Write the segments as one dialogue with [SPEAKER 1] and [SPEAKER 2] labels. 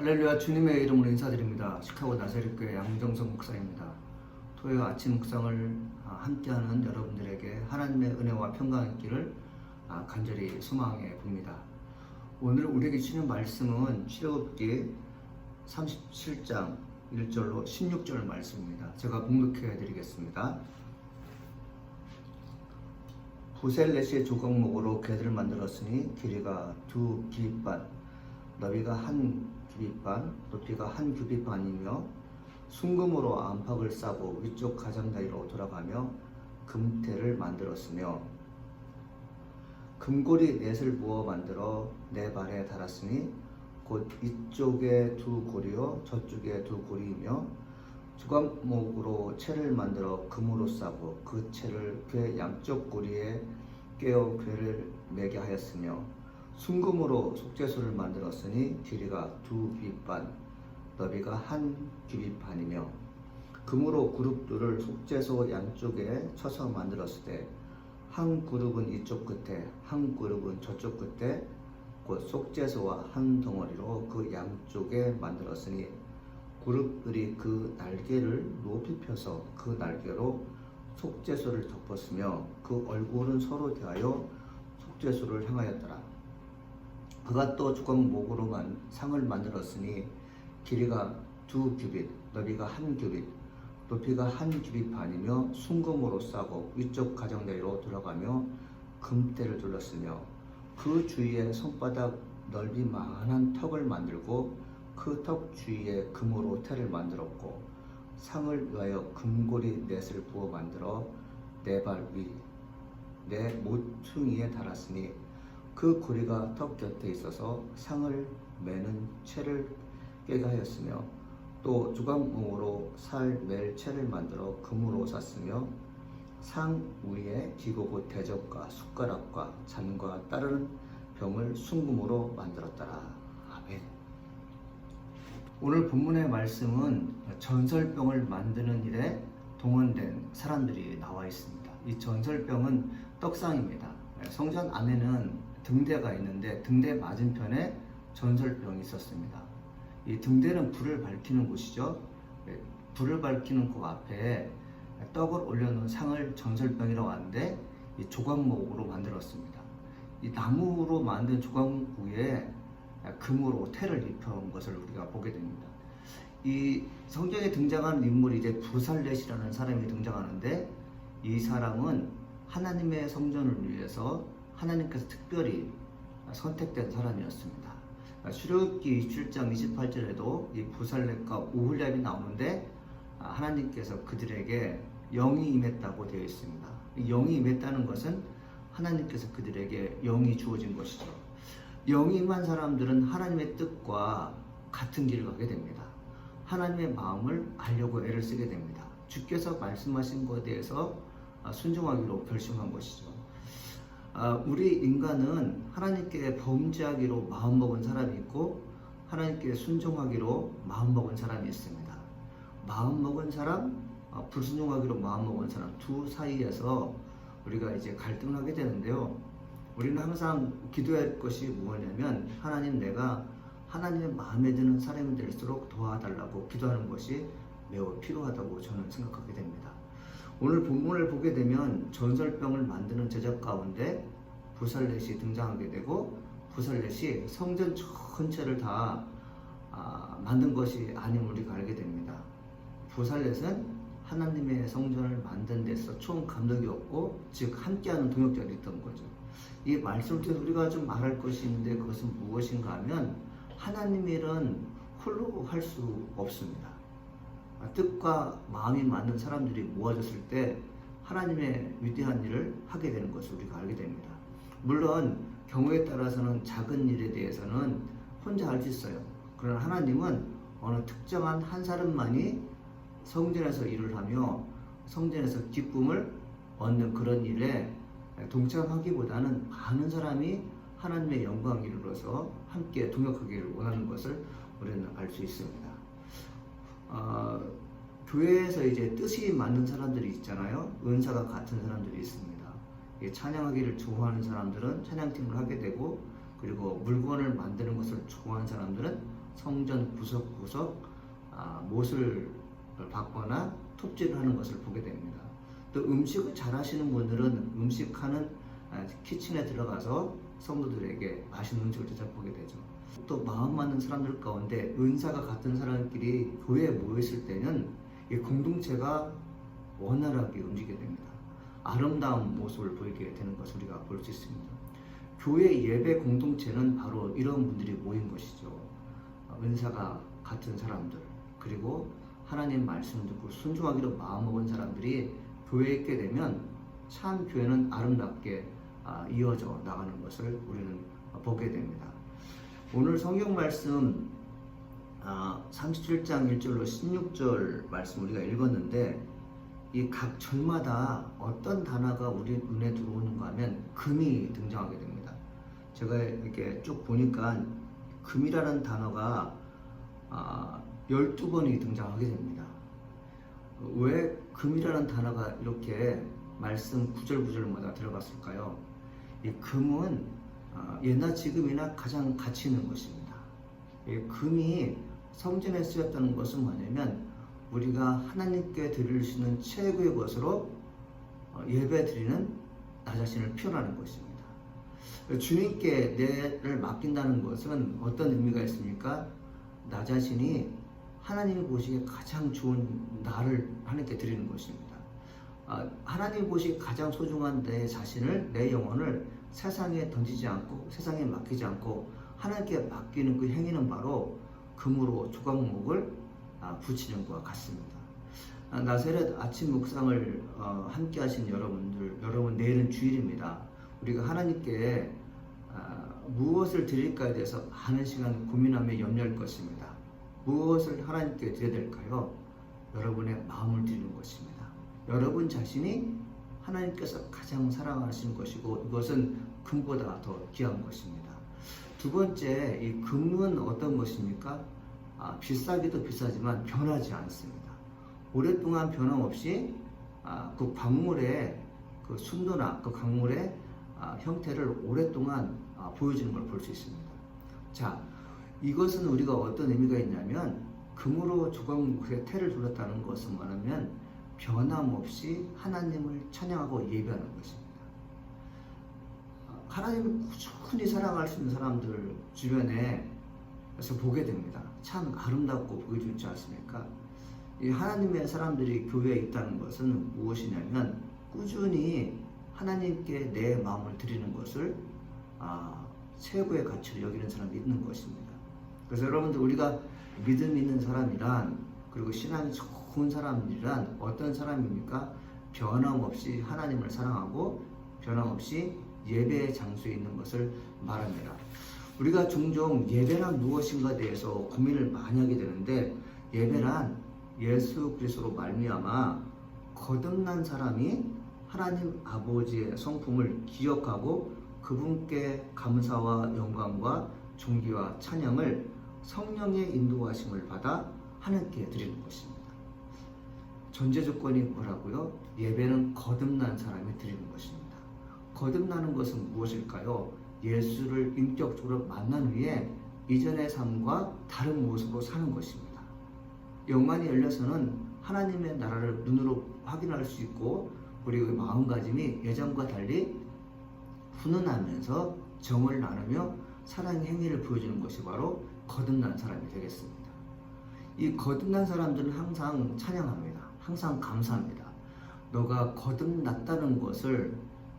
[SPEAKER 1] 할렐루야. 주님의 이름으로 인사드립니다. 시카고 나사렛교회 양정석 목사입니다. 토요일 아침 묵상을 함께하는 여러분들에게 하나님의 은혜와 평강이 있기를 간절히 소망해 봅니다. 오늘 우리에게 주시는 말씀은 출애굽기 37장 1절로 16절 말씀입니다. 제가 봉독해 드리겠습니다. 부셀렛의 조각목으로 궤들을 만들었으니 길이가 2규빗반, 너비가 1규빗반, 높이가 1규빗반이며 순금으로 안팎을 싸고 위쪽 가장자리로 돌아가며 금테를 만들었으며 금고리 넷을 부어 만들어 네 발에 달았으니 곧 이쪽에 2고리요 저쪽에 2고리이며 조각목으로 채를 만들어 금으로 싸고 그 채를 궤 양쪽 고리에 꿰어 궤를 매게 하였으며 순금으로 속죄소를 만들었으니 길이가 2규빗반, 너비가 1규빗반이며 금으로 그룹들을 속죄소 양쪽에 쳐서 만들었을 때 한 그룹은 이쪽 끝에 한 그룹은 저쪽 끝에 곧 속죄소와 한 덩어리로 그 양쪽에 만들었으니 그룹들이 그 날개를 높이 펴서 그 날개로 속죄소를 덮었으며 그 얼굴은 서로 대하여 속죄소를 향하였더라. 그가 또 조각목으로만 상을 만들었으니 길이가 2규빗, 너비가 1규빗, 높이가 1규빗반이며 순금으로 싸고 위쪽 가장자리로 돌아가며 금대를 둘렀으며 그 주위에 손바닥 넓이만한 턱을 만들고 그 턱 주위에 금으로 테를 만들었고 상을 위하여 금고리 넷을 부어 만들어 네 발 위, 네 모퉁이에 달았으니 그 고리가 턱 곁에 있어서 상을 매는 채를 깨게 하였으며 또 조각목으로 살 맬 채를 만들어 금으로 샀으며 상 위에 기고 곧 대접과 숟가락과 잔과 따르는 병을 순금으로 만들었더라. 아멘. 오늘 본문의 말씀은 전설병을 만드는 일에 동원된 사람들이 나와 있습니다. 이 전설병은 떡상입니다. 성전 안에는 등대가 있는데 등대 맞은편에 전설병이 있었습니다. 이 등대는 불을 밝히는 곳이죠. 불을 밝히는 그 앞에 떡을 올려놓은 상을 전설병이라고 하는데 이 조각목으로 만들었습니다. 이 나무로 만든 조각목 위에 금으로 테를 입혀온 것을 우리가 보게 됩니다. 이 성경에 등장하는 인물이 이제 부살렛이라는 사람이 등장하는데 이 사람은 하나님의 성전을 위해서 하나님께서 특별히 선택된 사람이었습니다. 출애굽기 27장 28절에도 이 부살렛과 오홀리압이 나오는데 하나님께서 그들에게 영이 임했다고 되어 있습니다. 영이 임했다는 것은 하나님께서 그들에게 영이 주어진 것이죠. 영이 임한 사람들은 하나님의 뜻과 같은 길을 가게 됩니다. 하나님의 마음을 알려고 애를 쓰게 됩니다. 주께서 말씀하신 것에 대해서 순종하기로 결심한 것이죠. 우리 인간은 하나님께 범죄하기로 마음먹은 사람이 있고 하나님께 순종하기로 마음먹은 사람이 있습니다. 마음먹은 사람, 불순종하기로 마음먹은 사람 두 사이에서 우리가 이제 갈등을 하게 되는데요. 우리는 항상 기도할 것이 뭐냐면 하나님, 내가 하나님의 마음에 드는 사람이 될수록 도와달라고 기도하는 것이 매우 필요하다고 저는 생각하게 됩니다. 오늘 본문을 보게 되면 전설병을 만드는 제작 가운데 부살렛이 등장하게 되고 부살렛이 성전 전체를 다 만든 것이 아님을 우리가 알게 됩니다. 부살렛은 하나님의 성전을 만든 데서 총 감독이었고 즉 함께하는 동역자들이 있던 거죠. 이 말씀을 통해서 우리가 좀 말할 것이 있는데 그것은 무엇인가 하면 하나님의 일은 홀로 할 수 없습니다. 뜻과 마음이 맞는 사람들이 모아졌을 때 하나님의 위대한 일을 하게 되는 것을 우리가 알게 됩니다. 물론 경우에 따라서는 작은 일에 대해서는 혼자 할 수 있어요. 그러나 하나님은 어느 특정한 한 사람만이 성전에서 일을 하며 성전에서 기쁨을 얻는 그런 일에 동참하기보다는 많은 사람이 하나님의 영광을 이루어서 함께 동역하기를 원하는 것을 우리는 알 수 있습니다. 교회에서 이제 뜻이 맞는 사람들이 있잖아요. 은사가 같은 사람들이 있습니다. 찬양하기를 좋아하는 사람들은 찬양팀을 하게 되고, 그리고 물건을 만드는 것을 좋아하는 사람들은 성전 구석구석 못을 박거나 톱질을 하는 것을 보게 됩니다. 또 음식을 잘 하시는 분들은 음식하는 키친에 들어가서 성도들에게 맛있는 음식을 대접하게 되죠. 또 마음 맞는 사람들 가운데 은사가 같은 사람끼리 교회에 모였을 때는 이 공동체가 원활하게 움직이게 됩니다. 아름다운 모습을 보이게 되는 것을 우리가 볼 수 있습니다. 교회 예배 공동체는 바로 이런 분들이 모인 것이죠. 은사가 같은 사람들, 그리고 하나님 말씀을 듣고 순종하기로 마음먹은 사람들이 교회에 있게 되면 참 교회는 아름답게 이어져 나가는 것을 우리는 보게 됩니다. 오늘 성경 말씀 37장 1절로 16절 말씀 우리가 읽었는데, 이 각 절마다 어떤 단어가 우리 눈에 들어오는가 하면 금이 등장하게 됩니다. 제가 이렇게 쭉 보니까 금이라는 단어가 12번이 등장하게 됩니다. 왜 금이라는 단어가 이렇게 말씀 구절마다 들어갔을까요? 이 금은 예나 지금이나 가장 가치 있는 것입니다. 이 금이 성전에 쓰였다는 것은 뭐냐면 우리가 하나님께 드릴 수 있는 최고의 것으로 예배 드리는 나 자신을 표현하는 것입니다. 주님께 내를 맡긴다는 것은 어떤 의미가 있습니까? 나 자신이 하나님이 보시기에 가장 좋은 나를 하나님께 드리는 것입니다. 하나님이 보시기에 가장 소중한 내 자신을, 내 영혼을 세상에 던지지 않고 세상에 맡기지 않고 하나님께 맡기는 그 행위는 바로 금으로 조각목을 붙이는 것과 같습니다. 나세렛 아침 묵상을 함께 하신 여러분 내일은 주일입니다. 우리가 하나님께 무엇을 드릴까에 대해서 많은 시간 고민하며 염려할 것입니다. 무엇을 하나님께 드려야 될까요? 여러분의 마음을 드리는 것입니다. 여러분 자신이 하나님께서 가장 사랑하시는 것이고, 이것은 금보다 더 귀한 것입니다. 두 번째, 이 금은 어떤 것입니까? 비싸기도 비싸지만 변하지 않습니다. 오랫동안 변함없이 그 광물의 그 순도나 그 광물의 형태를 오랫동안 보여주는 걸 볼 수 있습니다. 자, 이것은 우리가 어떤 의미가 있냐면, 금으로 조각목의 태를 둘렀다는 것은 뭐냐면 변함없이 하나님을 찬양하고 예배하는 것입니다. 하나님을 꾸준히 사랑할 수 있는 사람들 주변에 그래서 보게 됩니다. 참 아름답고 보기 좋지 않습니까? 이 하나님의 사람들이 교회에 있다는 것은 무엇이냐면 꾸준히 하나님께 내 마음을 드리는 것을 최고의 가치로 여기는 사람이 있는 것입니다. 그래서 여러분들, 우리가 믿음 있는 사람이란, 그리고 신앙이 좋은 사람이란 어떤 사람입니까? 변함없이 하나님을 사랑하고 변함없이 예배의 장소에 있는 것을 말합니다. 우리가 종종 예배란 무엇인가에 대해서 고민을 많이 하게 되는데, 예배란 예수 그리스도로 말미암아 거듭난 사람이 하나님 아버지의 성품을 기억하고 그분께 감사와 영광과 존귀와 찬양을 성령의 인도하심을 받아 하나님께 드리는 것입니다. 전제 조건이 뭐라고요? 예배는 거듭난 사람이 드리는 것입니다. 거듭나는 것은 무엇일까요? 예수를 인격적으로 만난 후에 이전의 삶과 다른 모습으로 사는 것입니다. 영안이 열려서는 하나님의 나라를 눈으로 확인할 수 있고, 우리의 마음가짐이 예전과 달리 훈훈하면서 정을 나누며 사랑의 행위를 보여주는 것이 바로 거듭난 사람이 되겠습니다. 이 거듭난 사람들은 항상 찬양합니다. 항상 감사합니다. 너가 거듭났다는 것을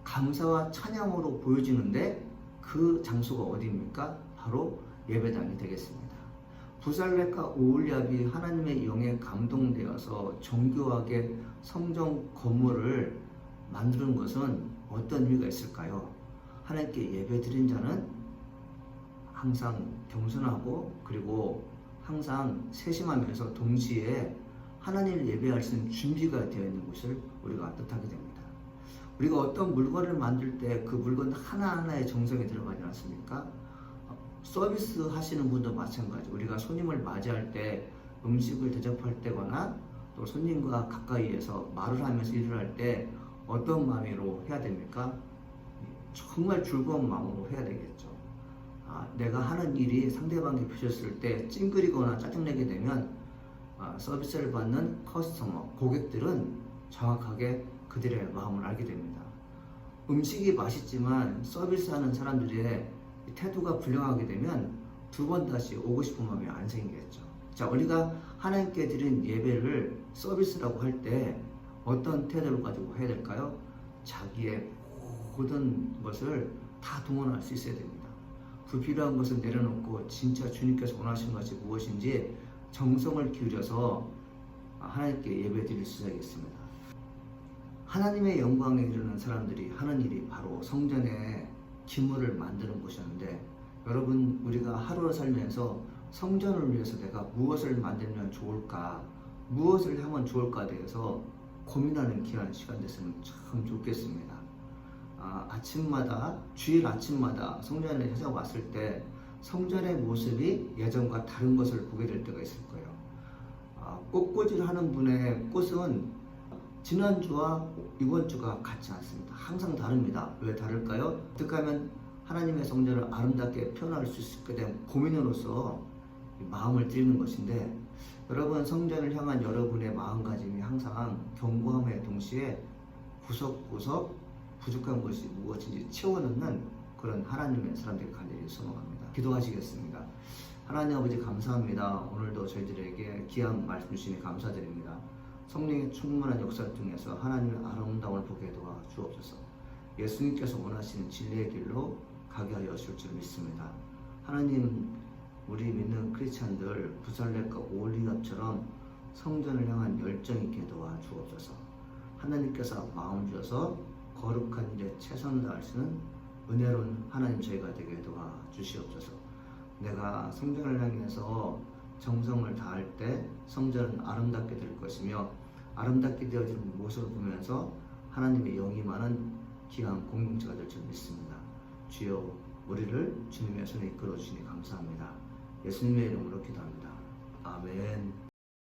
[SPEAKER 1] 감사와 찬양으로 보여주는데 그 장소가 어디입니까? 바로 예배당이 되겠습니다. 부살렉과 오홀리압이 하나님의 영에 감동되어서 정교하게 성전 건물을 만드는 것은 어떤 의미가 있을까요? 하나님께 예배 드린 자는 항상 겸손하고, 그리고 항상 세심하면서 동시에 하나님을 예배할 수 있는 준비가 되어 있는 것을 우리가 뜻하게 됩니다. 우리가 어떤 물건을 만들 때 그 물건 하나하나의 정성이 들어가지 않습니까? 서비스 하시는 분도 마찬가지. 우리가 손님을 맞이할 때, 음식을 대접할 때거나 또 손님과 가까이에서 말을 하면서 일을 할 때 어떤 마음으로 해야 됩니까? 정말 즐거운 마음으로 해야 되겠죠. 내가 하는 일이 상대방에게 비쳤을 때 찡그리거나 짜증내게 되면 서비스를 받는 커스터머, 고객들은 정확하게 그들의 마음을 알게 됩니다. 음식이 맛있지만 서비스하는 사람들의 태도가 불량하게 되면 두 번 다시 오고 싶은 마음이 안 생기겠죠. 자, 우리가 하나님께 드린 예배를 서비스라고 할 때 어떤 태도를 가지고 해야 될까요? 자기의 모든 것을 다 동원할 수 있어야 됩니다. 불필요한 것을 내려놓고 진짜 주님께서 원하시는 것이 무엇인지 정성을 기울여서 하나님께 예배 드릴 수 있겠습니다. 하나님의 영광에 이르는 사람들이 하는 일이 바로 성전의 기물을 만드는 것이었는데, 여러분, 우리가 하루를 살면서 성전을 위해서 내가 무엇을 만들면 좋을까, 무엇을 하면 좋을까에 대해서 고민하는 귀한 시간 됐으면 참 좋겠습니다. 아침마다, 주일 아침마다 성전에 찾아왔을 때 성전의 모습이 예전과 다른 것을 보게 될 때가 있을 거예요. 꽃꽂이를 하는 분의 꽃은 지난주와 이번 주가 같지 않습니다. 항상 다릅니다. 왜 다를까요? 어떻게 하면 하나님의 성전을 아름답게 표현할 수 있게 된 고민으로서 마음을 드리는 것인데, 여러분, 성전을 향한 여러분의 마음가짐이 항상 견고함의 동시에 구석구석 부족한 것이 무엇인지 채워넣는 그런 하나님의 사람들이 간절히 소망합니다. 기도하시겠습니다. 하나님 아버지, 감사합니다. 오늘도 저희들에게 귀한 말씀 주시니 감사드립니다. 성령의 충만한 역사 중에서 하나님의 아름다움을 보게 도와 주옵소서. 예수님께서 원하시는 진리의 길로 가게 하여 주실 줄 믿습니다. 하나님, 우리 믿는 크리스찬들 부살렙과 오홀리갑처럼 성전을 향한 열정 있게 도와 주옵소서. 하나님께서 마음 주어서 거룩한 일에 최선을 다할 수 있는 은혜로운 하나님 저희가 되게 도와 주시옵소서. 내가 성전을 향해서 정성을 다할 때 성전은 아름답게 될 것이며, 아름답게 되어지는 모습을 보면서 하나님의 영이 많은 귀한 공동체가 될 줄 믿습니다. 주여, 우리를 주님의 손에 이끌어 주시니 감사합니다. 예수님의 이름으로 기도합니다. 아멘.